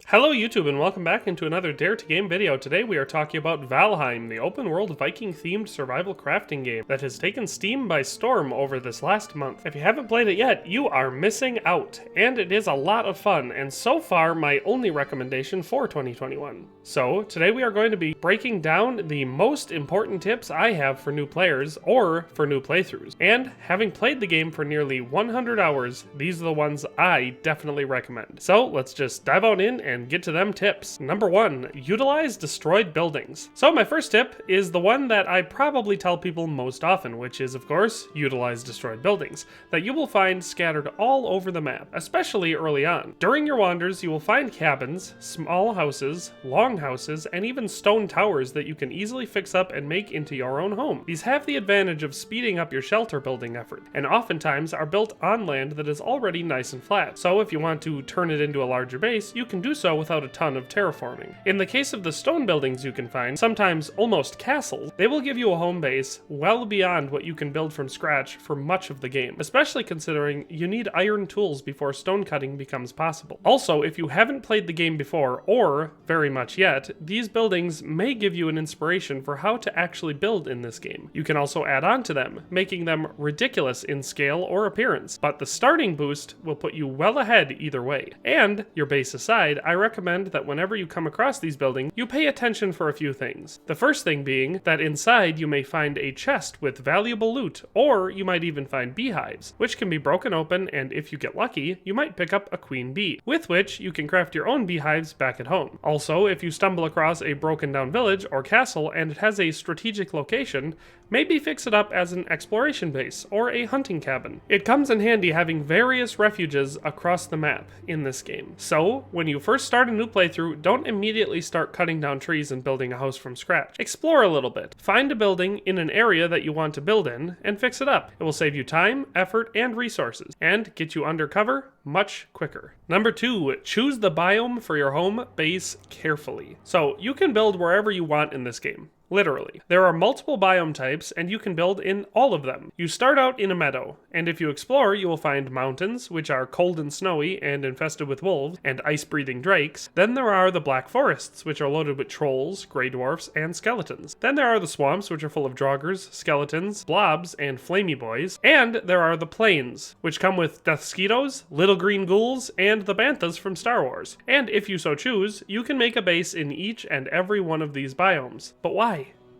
Hello YouTube and welcome back into another Dare to Game video. Today we are talking about Valheim, the open world Viking themed survival crafting game that has taken Steam by storm over this last month. If you haven't played it yet, you are missing out, and it is a lot of fun, and so far my only recommendation for 2021. So today we are going to be breaking down the most important tips I have for new players or for new playthroughs. And having played the game for nearly 100 hours, these are the ones I definitely recommend. So let's just dive on in and get to them tips. Number 1, utilize destroyed buildings. So my first tip is the one that I probably tell people most often, which is of course, utilize destroyed buildings, that you will find scattered all over the map, especially early on. During your wanders, you will find cabins, small houses, long houses, and even stone towers that you can easily fix up and make into your own home. These have the advantage of speeding up your shelter building effort, and oftentimes are built on land that is already nice and flat. So if you want to turn it into a larger base, you can do so without a ton of terraforming. In the case of the stone buildings you can find, sometimes almost castles, they will give you a home base well beyond what you can build from scratch for much of the game, especially considering you need iron tools before stone cutting becomes possible. Also, if you haven't played the game before, or very much yet, these buildings may give you an inspiration for how to actually build in this game. You can also add on to them, making them ridiculous in scale or appearance, but the starting boost will put you well ahead either way. And, your base aside, I recommend that whenever you come across these buildings, you pay attention for a few things. The first thing being that inside you may find a chest with valuable loot, or you might even find beehives, which can be broken open, and if you get lucky, you might pick up a queen bee, with which you can craft your own beehives back at home. Also, if you stumble across a broken down village or castle and it has a strategic location, maybe fix it up as an exploration base or a hunting cabin. It comes in handy having various refuges across the map in this game. So, when you first start a new playthrough, don't immediately start cutting down trees and building a house from scratch. Explore a little bit. Find a building in an area that you want to build in and fix it up. It will save you time, effort, and resources, and get you undercover much quicker. Number 2, choose the biome for your home base carefully. So, you can build wherever you want in this game. Literally. There are multiple biome types, and you can build in all of them. You start out in a meadow, and if you explore, you will find mountains, which are cold and snowy and infested with wolves and ice-breathing drakes. Then there are the black forests, which are loaded with trolls, grey dwarfs, and skeletons. Then there are the swamps, which are full of draugrs, skeletons, blobs, and flamey boys. And there are the plains, which come with deathsquitos, little green ghouls, and the banthas from Star Wars. And if you so choose, you can make a base in each and every one of these biomes. But why?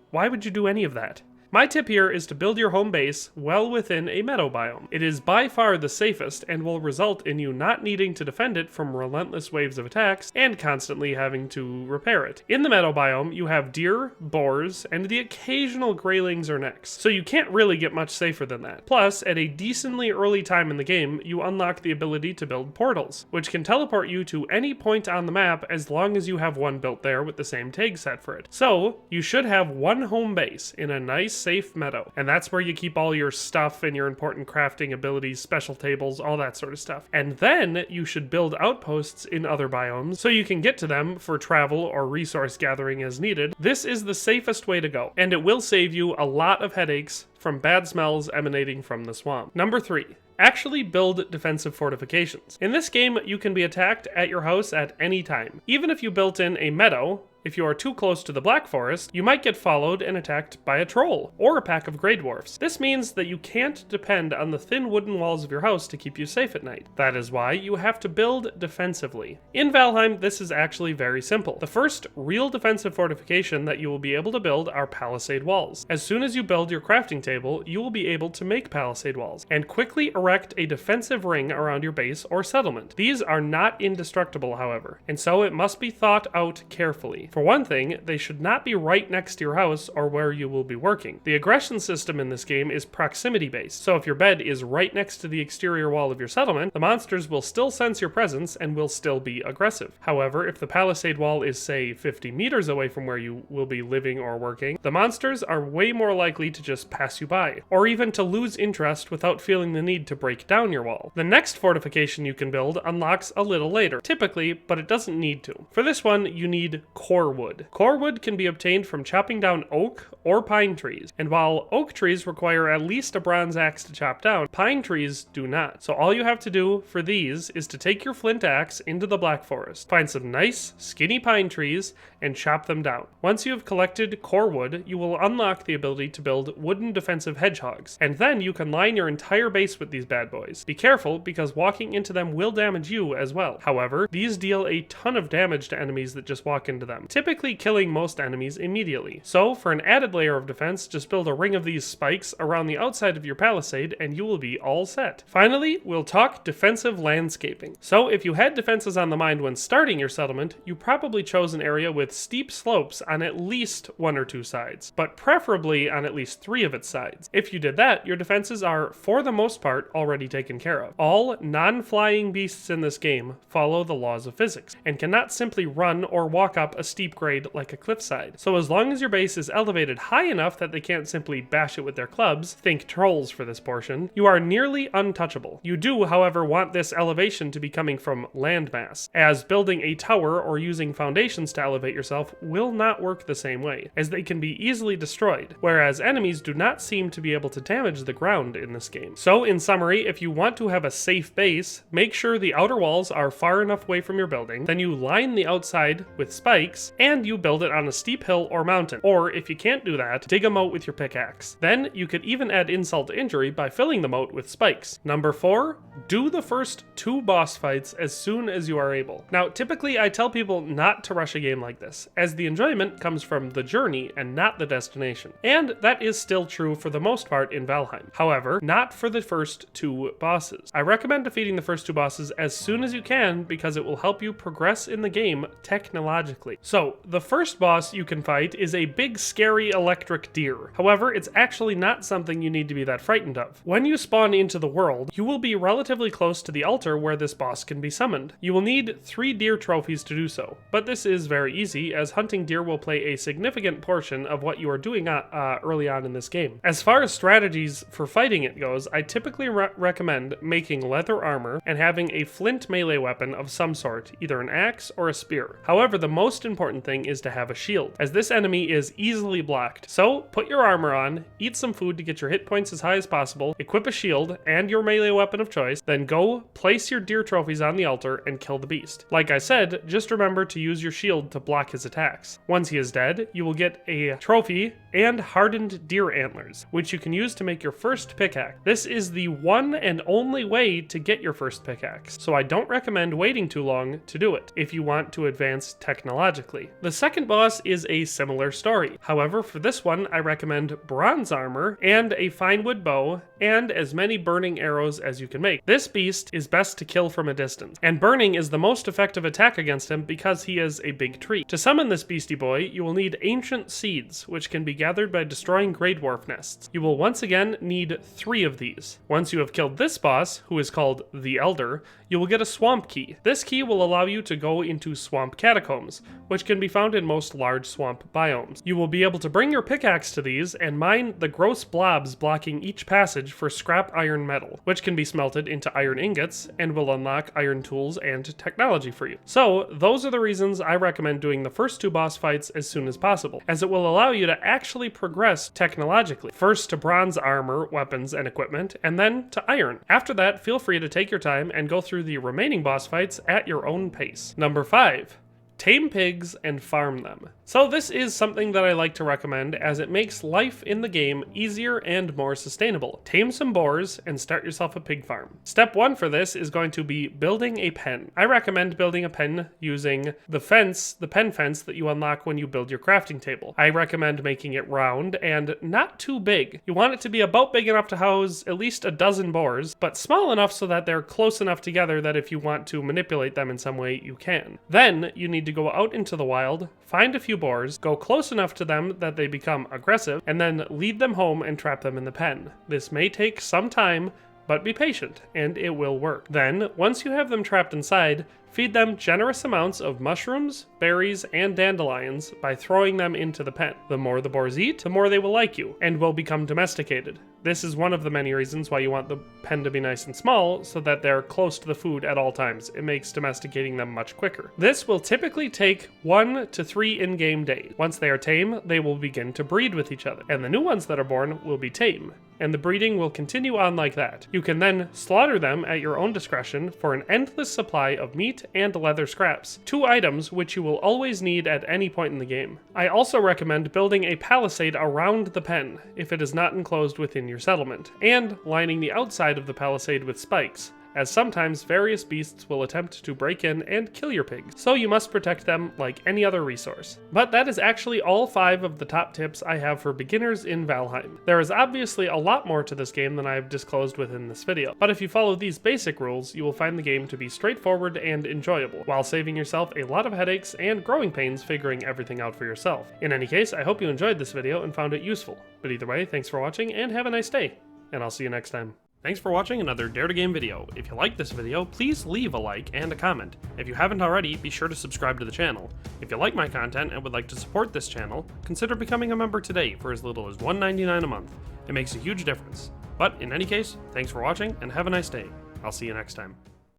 Why would you do any of that? My tip here is to build your home base well within a meadow biome. It is by far the safest and will result in you not needing to defend it from relentless waves of attacks and constantly having to repair it. In the meadow biome, you have deer, boars, and the occasional greylings or necks, so you can't really get much safer than that. Plus, at a decently early time in the game, you unlock the ability to build portals, which can teleport you to any point on the map as long as you have one built there with the same tag set for it. So, you should have one home base in a nice safe meadow, and that's where you keep all your stuff and your important crafting abilities, special tables, all that sort of stuff. And then you should build outposts in other biomes so you can get to them for travel or resource gathering as needed. This is the safest way to go, and it will save you a lot of headaches from bad smells emanating from the swamp. Number 3. Actually build defensive fortifications. In this game, you can be attacked at your house at any time. Even if you built in a meadow, if you are too close to the Black Forest, you might get followed and attacked by a troll or a pack of grey dwarfs. This means that you can't depend on the thin wooden walls of your house to keep you safe at night. That is why you have to build defensively. In Valheim, this is actually very simple. The first real defensive fortification that you will be able to build are palisade walls. As soon as you build your crafting table, you will be able to make palisade walls and quickly erect a defensive ring around your base or settlement. These are not indestructible, however, and so it must be thought out carefully. For one thing, they should not be right next to your house or where you will be working. The aggression system in this game is proximity based, so if your bed is right next to the exterior wall of your settlement, the monsters will still sense your presence and will still be aggressive. However, if the palisade wall is, say, 50 meters away from where you will be living or working, the monsters are way more likely to just pass you by, or even to lose interest without feeling the need to break down your wall. The next fortification you can build unlocks a little later, typically, but it doesn't need to. For this one, you need core core wood. Core wood can be obtained from chopping down oak or pine trees, and while oak trees require at least a bronze axe to chop down, pine trees do not. So all you have to do for these is to take your flint axe into the Black Forest, find some nice, skinny pine trees, and chop them down. Once you have collected core wood, you will unlock the ability to build wooden defensive hedgehogs, and then you can line your entire base with these bad boys. Be careful, because walking into them will damage you as well. However, these deal a ton of damage to enemies that just walk into them, typically killing most enemies immediately. So, for an added layer of defense, just build a ring of these spikes around the outside of your palisade, and you will be all set. Finally, we'll talk defensive landscaping. So, if you had defenses on the mind when starting your settlement, you probably chose an area with steep slopes on at least one or two sides, but preferably on at least 3 of its sides. If you did that, your defenses are, for the most part, already taken care of. All non-flying beasts in this game follow the laws of physics, and cannot simply run or walk up a steep grade like a cliffside. So as long as your base is elevated high enough that they can't simply bash it with their clubs, think trolls for this portion, you are nearly untouchable. You do, however, want this elevation to be coming from landmass, as building a tower or using foundations to elevate yourself will not work the same way, as they can be easily destroyed, whereas enemies do not seem to be able to damage the ground in this game. So in summary, if you want to have a safe base, make sure the outer walls are far enough away from your building, then you line the outside with spikes, and you build it on a steep hill or mountain, or if you can't do that, dig a moat with your pickaxe. Then you could even add insult to injury by filling the moat with spikes. Number 4, do the first 2 boss fights as soon as you are able. Now, typically I tell people not to rush a game like this, as the enjoyment comes from the journey and not the destination. And that is still true for the most part in Valheim. However, not for the first 2 bosses. I recommend defeating the first 2 bosses as soon as you can, because it will help you progress in the game technologically. So, the first boss you can fight is a big scary electric deer. However, it's actually not something you need to be that frightened of. When you spawn into the world, you will be relatively close to the altar where this boss can be summoned. You will need 3 deer trophies to do so, but this is very easy, as hunting deer will play a significant portion of what you are doing early on in this game. As far as strategies for fighting it goes, I typically recommend making leather armor and having a flint melee weapon of some sort, either an axe or a spear. However, the most important thing is to have a shield, as this enemy is easily blocked. So, put your armor on, eat some food to get your hit points as high as possible, equip a shield and your melee weapon of choice, then go place your deer trophies on the altar and kill the beast. Like I said, just remember to use your shield to block his attacks. Once he is dead, you will get a trophy and hardened deer antlers, which you can use to make your first pickaxe. This is the one and only way to get your first pickaxe, so I don't recommend waiting too long to do it if you want to advance technologically. The second boss is a similar story. However, for this one, I recommend bronze armor and a fine wood bow and as many burning arrows as you can make. This beast is best to kill from a distance, and burning is the most effective attack against him because he is a big tree. To summon this beastie boy, you will need ancient seeds, which can be gathered by destroying grey dwarf nests. You will once again need 3 of these. Once you have killed this boss, who is called the Elder, you will get a swamp key. This key will allow you to go into swamp catacombs, which can be found in most large swamp biomes. You will be able to bring your pickaxe to these and mine the gross blobs blocking each passage for scrap iron metal, which can be smelted into iron ingots and will unlock iron tools and technology for you. So, those are the reasons I recommend doing the first 2 boss fights as soon as possible, as it will allow you to actually progress technologically. First to bronze armor, weapons, and equipment, and then to iron. After that, feel free to take your time and go through the remaining boss fights at your own pace. Number 5. Tame pigs and farm them. So this is something that I like to recommend, as it makes life in the game easier and more sustainable. Tame some boars and start yourself a pig farm. Step 1 for this is going to be building a pen. I recommend building a pen using the pen fence that you unlock when you build your crafting table. I recommend making it round and not too big. You want it to be about big enough to house at least a dozen boars, but small enough so that they're close enough together that if you want to manipulate them in some way, you can. Then you need to go out into the wild, find a few boars, go close enough to them that they become aggressive, and then lead them home and trap them in the pen. This may take some time, but be patient, and it will work. Then, once you have them trapped inside, Feed them generous amounts of mushrooms, berries, and dandelions by throwing them into the pen. The more the boars eat, the more they will like you, and will become domesticated. This is one of the many reasons why you want the pen to be nice and small, so that they're close to the food at all times. It makes domesticating them much quicker. This will typically take 1 to 3 in-game days. Once they are tame, they will begin to breed with each other, and the new ones that are born will be tame, and the breeding will continue on like that. You can then slaughter them at your own discretion for an endless supply of meat and leather scraps, 2 items which you will always need at any point in the game. I also recommend building a palisade around the pen if it is not enclosed within your settlement, and lining the outside of the palisade with spikes, as sometimes various beasts will attempt to break in and kill your pigs, so you must protect them like any other resource. But that is actually all 5 of the top tips I have for beginners in Valheim. There is obviously a lot more to this game than I have disclosed within this video, but if you follow these basic rules, you will find the game to be straightforward and enjoyable, while saving yourself a lot of headaches and growing pains figuring everything out for yourself. In any case, I hope you enjoyed this video and found it useful. But either way, thanks for watching and have a nice day, and I'll see you next time. Thanks for watching another Dare to Game video. If you liked this video, please leave a like and a comment. If you haven't already, be sure to subscribe to the channel. If you like my content and would like to support this channel, consider becoming a member today for as little as $1.99 a month. It makes a huge difference. But in any case, thanks for watching and have a nice day. I'll see you next time.